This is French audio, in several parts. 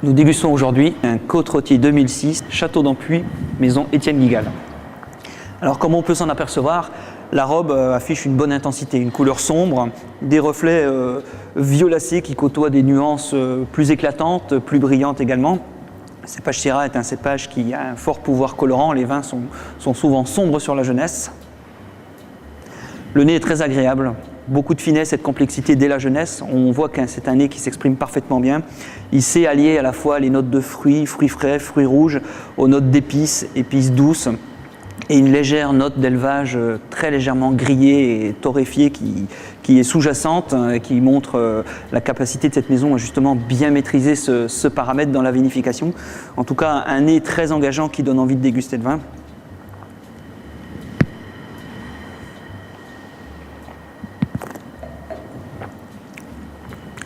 Nous dégustons aujourd'hui un Côte-Rôtier 2006, Château d'Ampuis, maison Étienne Guigal. Alors comme on peut s'en apercevoir, la robe affiche une bonne intensité, une couleur sombre, des reflets violacés qui côtoient des nuances plus éclatantes, plus brillantes également. Le cépage Syrah est un cépage qui a un fort pouvoir colorant, les vins sont souvent sombres sur la jeunesse. Le nez est très agréable, beaucoup de finesse et de complexité dès la jeunesse. On voit que c'est un nez qui s'exprime parfaitement bien. Il sait allier à la fois les notes de fruits, fruits frais, fruits rouges, aux notes d'épices, épices douces, et une légère note d'élevage très légèrement grillée et torréfiée qui est sous-jacente, qui montre la capacité de cette maison à justement bien maîtriser ce paramètre dans la vinification. En tout cas, un nez très engageant qui donne envie de déguster le vin.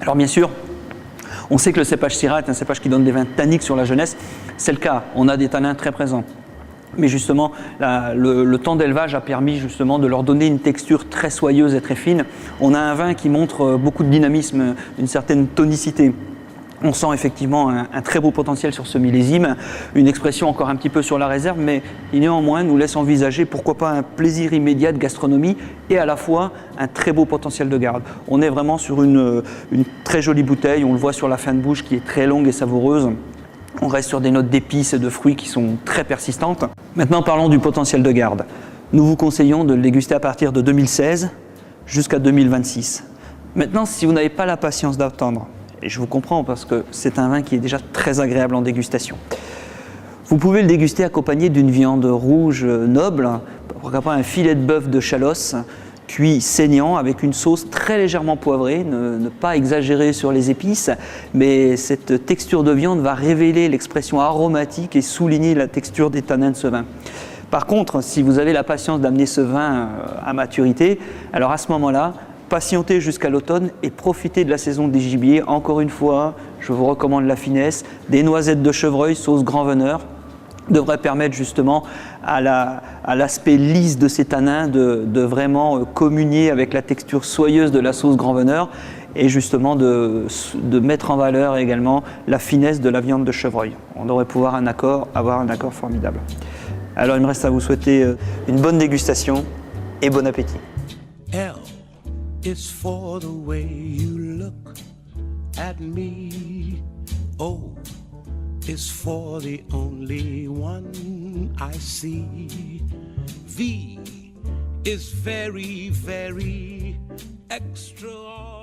Alors bien sûr, on sait que le cépage Syrah est un cépage qui donne des vins tanniques sur la jeunesse. C'est le cas, on a des tanins très présents. Mais justement, le temps d'élevage a permis justement de leur donner une texture très soyeuse et très fine. On a un vin qui montre beaucoup de dynamisme, une certaine tonicité. On sent effectivement un très beau potentiel sur ce millésime, une expression encore un petit peu sur la réserve, mais qui néanmoins nous laisse envisager pourquoi pas un plaisir immédiat de gastronomie et à la fois un très beau potentiel de garde. On est vraiment sur une très jolie bouteille, on le voit sur la fin de bouche qui est très longue et savoureuse. On reste sur des notes d'épices et de fruits qui sont très persistantes. Maintenant parlons du potentiel de garde. Nous vous conseillons de le déguster à partir de 2016 jusqu'à 2026. Maintenant, si vous n'avez pas la patience d'attendre, et je vous comprends parce que c'est un vin qui est déjà très agréable en dégustation. Vous pouvez le déguster accompagné d'une viande rouge noble, pourquoi pas un filet de bœuf de Chalosse, cuit saignant avec une sauce très légèrement poivrée, ne pas exagérer sur les épices, mais cette texture de viande va révéler l'expression aromatique et souligner la texture des tanins de ce vin. Par contre, si vous avez la patience d'amener ce vin à maturité, alors à ce moment-là, patientez jusqu'à l'automne et profitez de la saison des gibiers. Encore une fois, je vous recommande la finesse. Des noisettes de chevreuil, sauce grand veneur, devrait permettre justement à l'aspect lisse de ces tanins de vraiment communier avec la texture soyeuse de la sauce grand veneur et justement de mettre en valeur également la finesse de la viande de chevreuil. On devrait pouvoir avoir un accord formidable. Alors il me reste à vous souhaiter une bonne dégustation et bon appétit. It's for the way you look at me. O is for the only one I see. V is very, very extraordinary.